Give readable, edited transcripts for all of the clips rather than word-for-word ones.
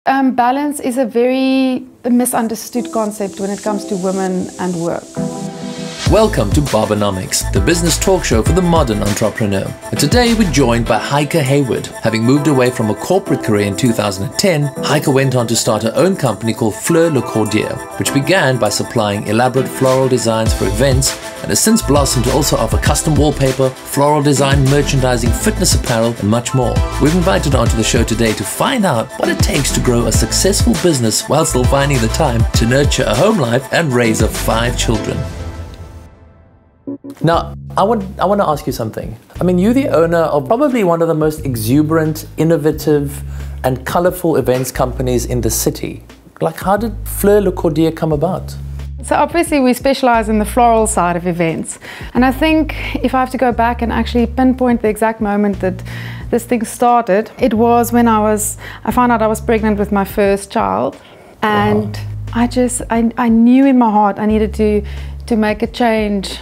Balance is a very misunderstood concept when it comes to women and work. Welcome to Barbernomics, the business talk show for the modern entrepreneur. And today we're joined by Heike Hayward. Having moved away from a corporate career in 2010, Heike went on to start her own company called Fleur Le Cordia, which began by supplying elaborate floral designs for events and has since blossomed to also offer custom wallpaper, floral design, merchandising, fitness apparel, and much more. We've invited her onto the show today to find out what it takes to grow a successful business while still finding the time to nurture a home life and raise 5 children. Now, I want to ask you something. I mean, you're the owner of probably one of the most exuberant, innovative, and colorful events companies in the city. Like, how did Fleur Le Cordia come about? So obviously we specialize in the floral side of events. And I think if I have to go back and actually pinpoint the exact moment that this thing started, it was when I found out I was pregnant with my first child. And wow. I knew in my heart I needed to make a change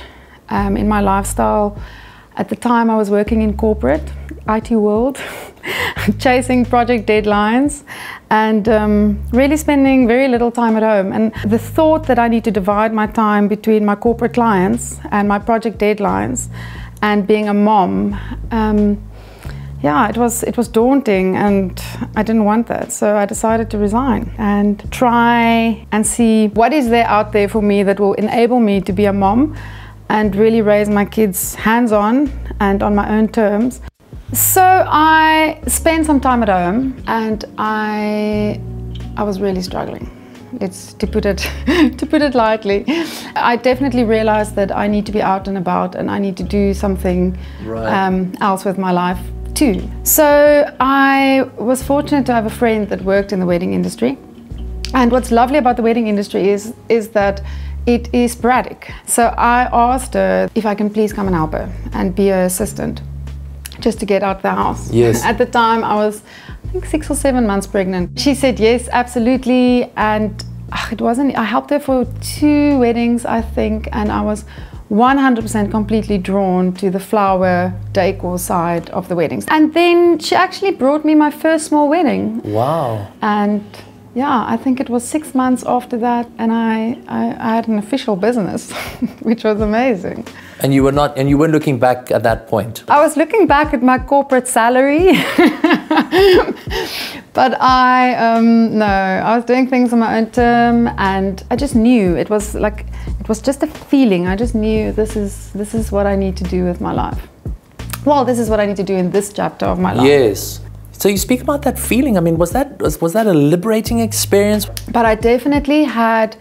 in my lifestyle. At the time I was working in corporate, IT world, chasing project deadlines and really spending very little time at home. And the thought that I need to divide my time between my corporate clients and my project deadlines and being a mom, yeah, it was daunting and I didn't want that. So I decided to resign and try and see what is there out there for me that will enable me to be a mom and really raise my kids hands-on and on my own terms. So I spent some time at home and I was really struggling. It's to put it lightly. I definitely realized that I need to be out and about and I need to do something else with my life too. So I was fortunate to have a friend that worked in the wedding industry. And what's lovely about the wedding industry is that it is sporadic. So I asked her if I can please come and help her and be her assistant, just to get out the house. Yes. At the time I was, I think, 6 or 7 months pregnant. She said yes, absolutely. And I helped her for 2 weddings, I think, and I was 100% completely drawn to the flower decor side of the weddings. And then she actually brought me my first small wedding. Wow. And yeah, I think it was 6 months after that, and I had an official business, which was amazing. And you weren't looking back at that point? I was looking back at my corporate salary, but no, I was doing things on my own term, and I just knew it was just a feeling. I just knew this is what I need to do with my life. Well, this is what I need to do in this chapter of my life. Yes. So you speak about that feeling. I mean, was that a liberating experience? But I definitely had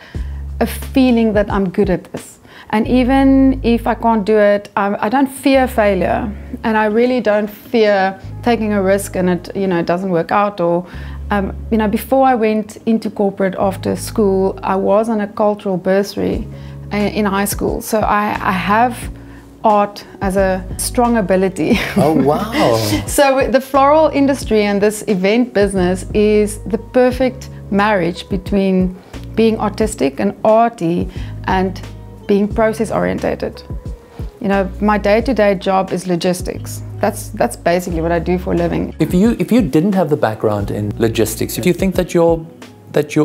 a feeling that I'm good at this. And even if I can't do it, I don't fear failure. And I really don't fear taking a risk and it doesn't work out. Or, before I went into corporate after school, I was on a cultural bursary in high school. So I have art as a strong ability. Oh, wow. So the floral industry and this event business is the perfect marriage between being artistic and arty and being process orientated. You know, my day-to-day job is logistics. That's basically what I do for a living. If you didn't have the background in logistics, do you think that your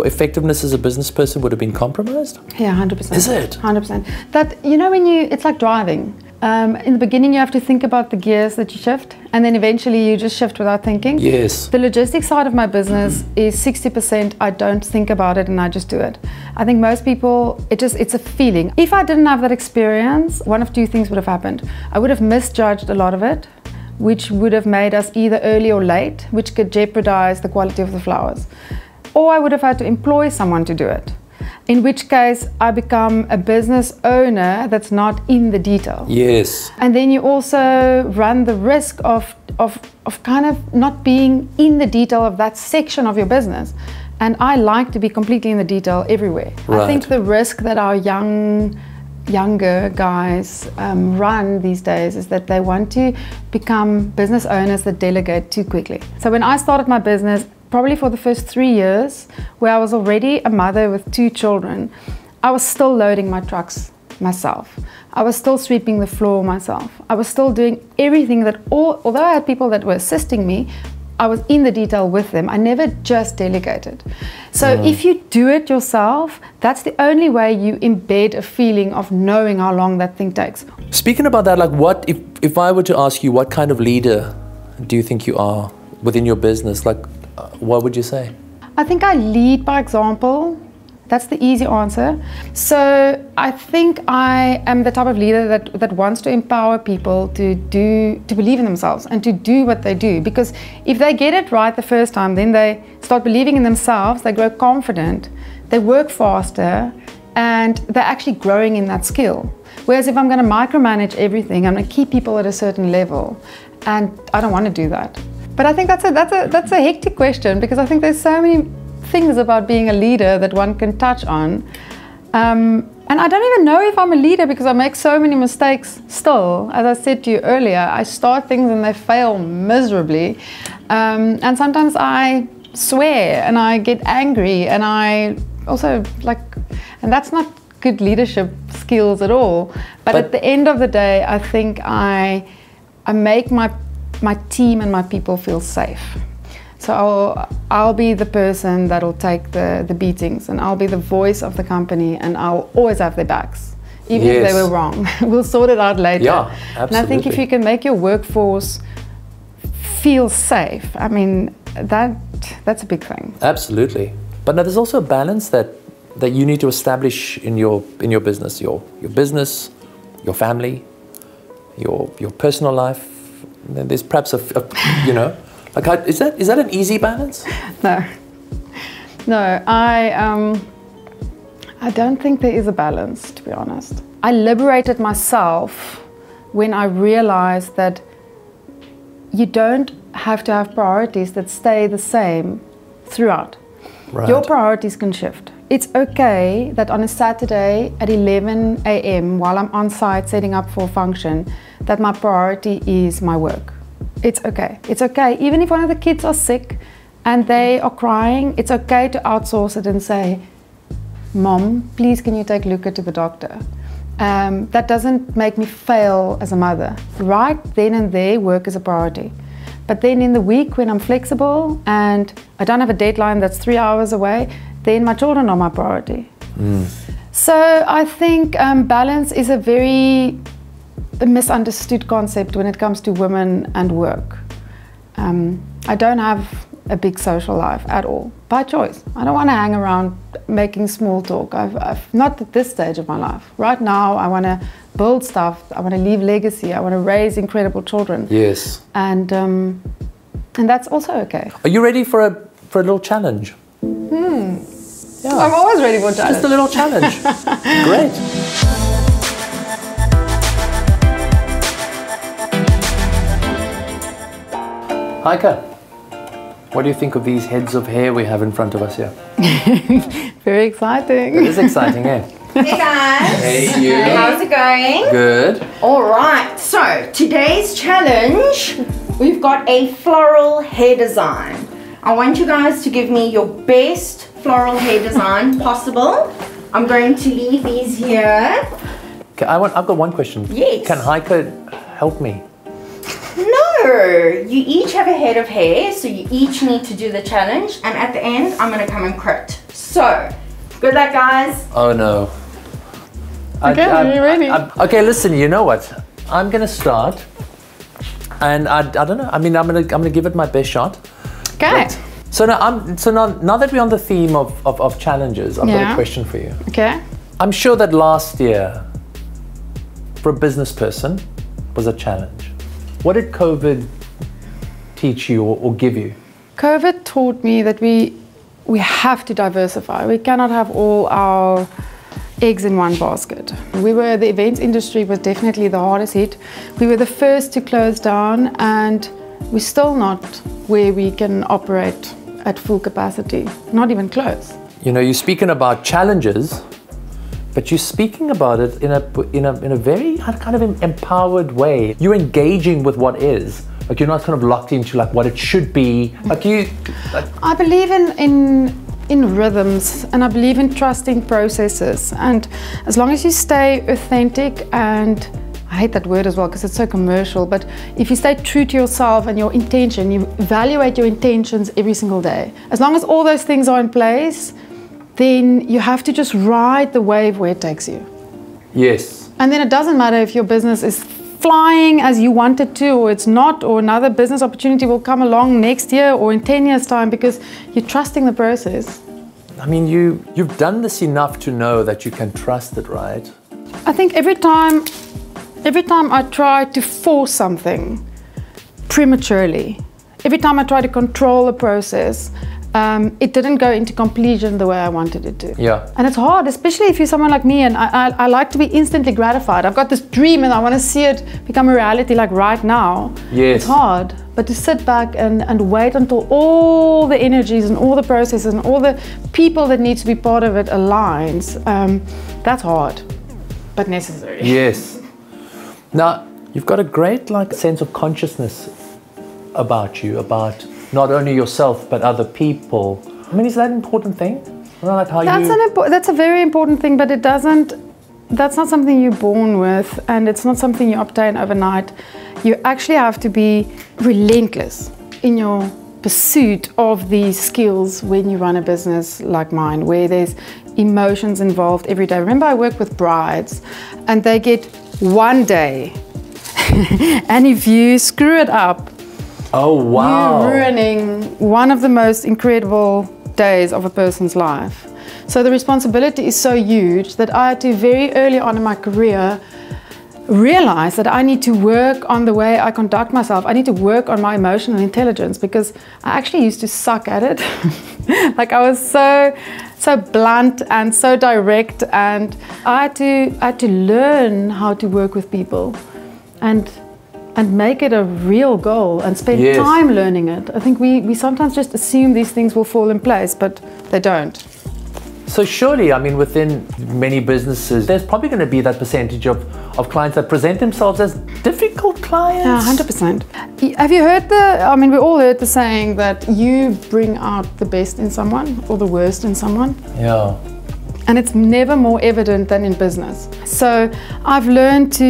effectiveness as a business person would have been compromised? Yeah, 100%. Is it? 100%. That, it's like driving. In the beginning you have to think about the gears that you shift, and then eventually you just shift without thinking. Yes. The logistics side of my business is 60% I don't think about it and I just do it. I think most people, it's a feeling. If I didn't have that experience, one of 2 things would have happened. I would have misjudged a lot of it, which would have made us either early or late, which could jeopardize the quality of the flowers. Or I would have had to employ someone to do it, in which case I become a business owner that's not in the detail. Yes. And then you also run the risk of kind of not being in the detail of that section of your business. And I like to be completely in the detail everywhere. Right. I think the risk that our younger guys run these days is that they want to become business owners that delegate too quickly. So when I started my business, probably for the first 3 years, where I was already a mother with 2 children, I was still loading my trucks myself. I was still sweeping the floor myself. I was still doing everything that although I had people that were assisting me, I was in the detail with them. I never just delegated. So if you do it yourself, that's the only way you embed a feeling of knowing how long that thing takes. Speaking about that, like what, if I were to ask you what kind of leader do you think you are within your business, like what would you say? I think I lead by example. That's the easy answer. So I think I am the type of leader that wants to empower people to believe in themselves and to do what they do. Because if they get it right the first time, then they start believing in themselves, they grow confident, they work faster, and they're actually growing in that skill. Whereas if I'm going to micromanage everything, I'm going to keep people at a certain level, and I don't want to do that. But I think that's a hectic question, because I think there's so many things about being a leader that one can touch on. And I don't even know if I'm a leader, because I make so many mistakes still. As I said to you earlier, I start things and they fail miserably. And sometimes I swear and I get angry, and I also and that's not good leadership skills at all. But at the end of the day, I think I make my team and my people feel safe. So I'll be the person that'll take the beatings, and I'll be the voice of the company, and I'll always have their backs, even if they were wrong. We'll sort it out later. Yeah, absolutely. And I think if you can make your workforce feel safe, I mean, that's a big thing. Absolutely. But now there's also a balance that you need to establish in your business, your business, your family, your personal life. And there's perhaps you know. Like, is that an easy balance? No, I don't think there is a balance, to be honest. I liberated myself when I realized that you don't have to have priorities that stay the same throughout. Right. Your priorities can shift. It's okay that on a Saturday at 11 a.m. while I'm on site setting up for a function, that my priority is my work. It's okay. It's okay. Even if one of the kids are sick and they are crying, it's okay to outsource it and say, Mom, please can you take Luca to the doctor? That doesn't make me fail as a mother. Right then and there, work is a priority. But then in the week when I'm flexible and I don't have a deadline that's 3 hours away, then my children are my priority. So I think balance is a very misunderstood concept when it comes to women and work. I don't have a big social life at all, by choice. I don't want to hang around making small talk. I've not at this stage of my life. Right now, I want to build stuff. I want to leave legacy. I want to raise incredible children. Yes. And that's also okay. Are you ready for a little challenge? Yeah. I'm always ready for a challenge. Just a little challenge. Great. Heike, what do you think of these heads of hair we have in front of us here? Very exciting. It is exciting, eh? Hey guys. Hey you. How's it going? Good. All right, so today's challenge, we've got a floral hair design. I want you guys to give me your best floral hair design possible. I'm going to leave these here. Okay, I've got one question. Yes. Can Heike help me? No, you each have a head of hair, so you each need to do the challenge, and at the end, I'm gonna come and crit. So, good luck guys. Oh no. Okay, are you ready? Okay, listen, you know what? I'm gonna start, and I don't know. I mean, I'm gonna give it my best shot. Okay. But, so now that we're on the theme of challenges, I've got a question for you. Okay. I'm sure that last year, for a business person, was a challenge. What did COVID teach you or give you? COVID taught me that we have to diversify. We cannot have all our eggs in one basket. The events industry was definitely the hardest hit. We were the first to close down, and we're still not where we can operate at full capacity, not even close. You know, you're speaking about challenges, but you're speaking about it in a very kind of empowered way. You're engaging with what is. Like, you're not kind of locked into like what it should be. Like I believe in rhythms, and I believe in trusting processes. And as long as you stay authentic and I hate that word as well because it's so commercial, but if you stay true to yourself and your intention, you evaluate your intentions every single day. As long as all those things are in place, then you have to just ride the wave where it takes you. Yes. And then it doesn't matter if your business is flying as you want it to, or it's not, or another business opportunity will come along next year or in 10 years' time, because you're trusting the process. I mean, you've done this enough to know that you can trust it, right? I think every time I try to force something prematurely, every time I try to control the process, it didn't go into completion the way I wanted it to. Yeah. And it's hard, especially if you're someone like me, and I like to be instantly gratified. I've got this dream and I want to see it become a reality like right now. Yes. It's hard, but to sit back and wait until all the energies and all the processes and all the people that need to be part of it aligns, that's hard, but necessary. Yes. Now, you've got a great sense of consciousness about you, about not only yourself but other people. I mean, is that an important thing? Like how that's a very important thing, but that's not something you're born with, and it's not something you obtain overnight. You actually have to be relentless in your pursuit of these skills when you run a business like mine, where there's emotions involved every day. Remember, I work with brides and they get one day and if you screw it up, oh wow, you're ruining one of the most incredible days of a person's life. So the responsibility is so huge that I had to very early on in my career realize that I need to work on the way I conduct myself. I need to work on my emotional intelligence, because I actually used to suck at it. Like I was so blunt and so direct, and I had to learn how to work with people and make it a real goal and spend time learning it. I think we sometimes just assume these things will fall in place, but they don't. So surely, I mean, within many businesses, there's probably going to be that percentage of clients that present themselves as difficult clients. Yeah, 100%. Have you heard we all heard the saying that you bring out the best in someone or the worst in someone? Yeah. And it's never more evident than in business. So I've learned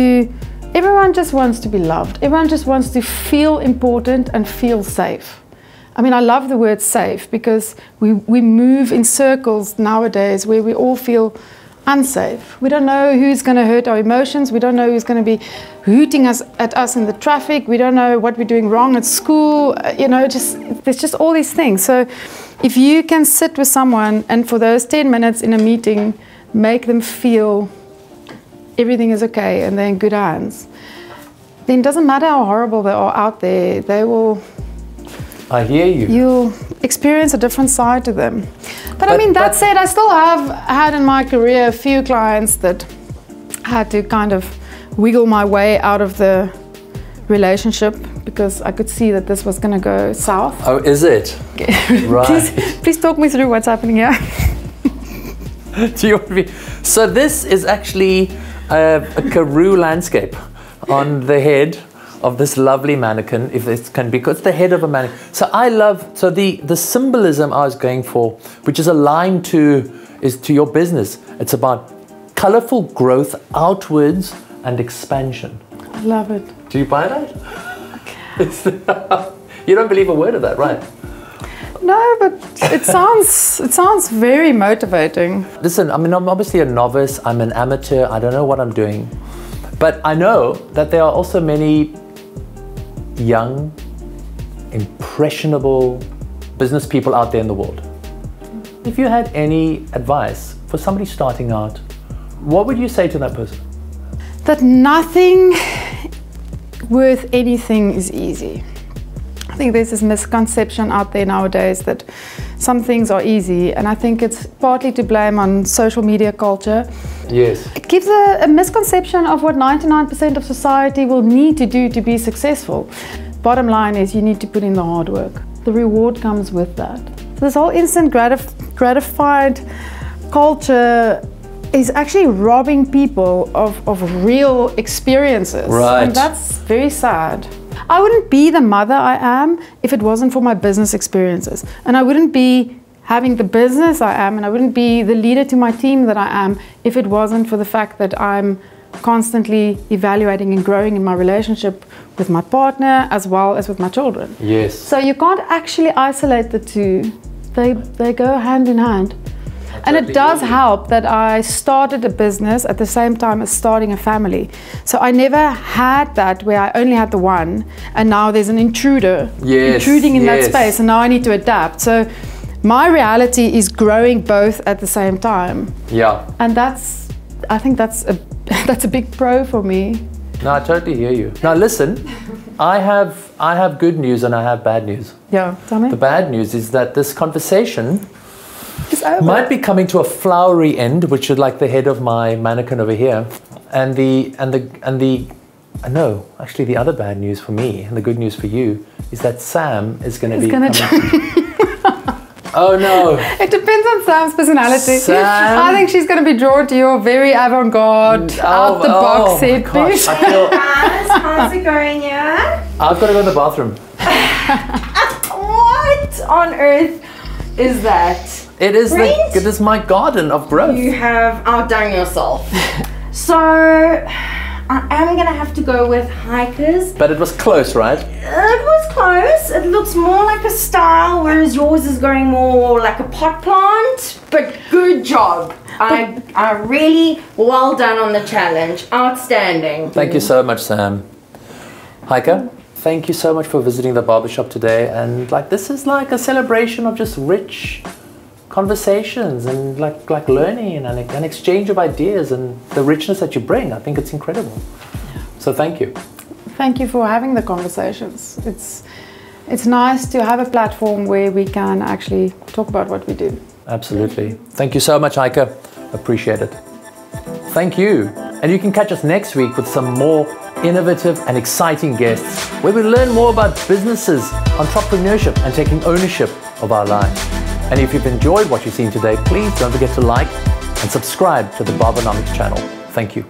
everyone just wants to be loved. Everyone just wants to feel important and feel safe. I mean, I love the word safe, because we move in circles nowadays where we all feel unsafe. We don't know who's going to hurt our emotions. We don't know who's going to be hooting at us in the traffic. We don't know what we're doing wrong at school. There's just all these things. So if you can sit with someone and for those 10 minutes in a meeting, make them feel everything is okay and they're in good hands, then it doesn't matter how horrible they are out there, they will... I hear you. You'll experience a different side to them. But I mean, that said, I still have had in my career a few clients that had to kind of wiggle my way out of the relationship, because I could see that this was going to go south. Oh, is it? Right. Please talk me through what's happening here. Do you want to be? So this is actually a Karoo landscape on the head of this lovely mannequin, if this can be, because it's the head of a mannequin. So I love, so the symbolism I was going for, which is aligned to your business. It's about colorful growth outwards and expansion. I love it. Do you buy that? Okay. You don't believe a word of that, right? No, but it sounds very motivating. Listen, I mean, I'm obviously a novice. I'm an amateur. I don't know what I'm doing. But I know that there are also many young, impressionable business people out there in the world. If you had any advice for somebody starting out, what would you say to that person? That nothing worth anything is easy. I think there's this misconception out there nowadays that some things are easy, and I think it's partly to blame on social media culture. Yes. It gives a misconception of what 99% of society will need to do to be successful. Bottom line is, you need to put in the hard work. The reward comes with that. So this whole instant gratified culture is actually robbing people of real experiences. Right. And that's very sad. I wouldn't be the mother I am if it wasn't for my business experiences. And I wouldn't be having the business I am, and I wouldn't be the leader to my team that I am if it wasn't for the fact that I'm constantly evaluating and growing in my relationship with my partner as well as with my children. Yes. So you can't actually isolate the two. They go hand in hand. And it does help that I started a business at the same time as starting a family. So I never had that where I only had the one, and now there's an intruder intruding in that space, and now I need to adapt. So my reality is growing both at the same time. Yeah. And I think that's a big pro for me. No, I totally hear you. Now listen, I have good news and I have bad news. Yeah, tell me. The bad news is that this conversation might be coming to a flowery end, which is like the head of my mannequin over here, and the other bad news for me and the good news for you is that Sam is going to be coming. Oh no! It depends on Sam's personality. Sam? I think she's going to be drawn to your very avant-garde, out-the-box set piece. Guys, how's it going here? I've got to go to the bathroom. What on earth is that? It is my garden of growth. You have outdone yourself. So I am gonna have to go with Heike's. But it was close, right? It was close. It looks more like a style, whereas yours is going more like a pot plant. But good job. I really well done on the challenge. Outstanding. Thank you so much, Sam. Heike, thank you so much for visiting the barbershop today. And this is like a celebration of just rich conversations and like learning and an exchange of ideas and the richness that you bring. I think it's incredible. So thank you. Thank you for having the conversations. It's nice to have a platform where we can actually talk about what we do. Absolutely. Thank you so much, Heike. Appreciate it. Thank you. And you can catch us next week with some more innovative and exciting guests where we learn more about businesses, entrepreneurship, and taking ownership of our lives. And if you've enjoyed what you've seen today, please don't forget to like and subscribe to the Barbernomics channel. Thank you.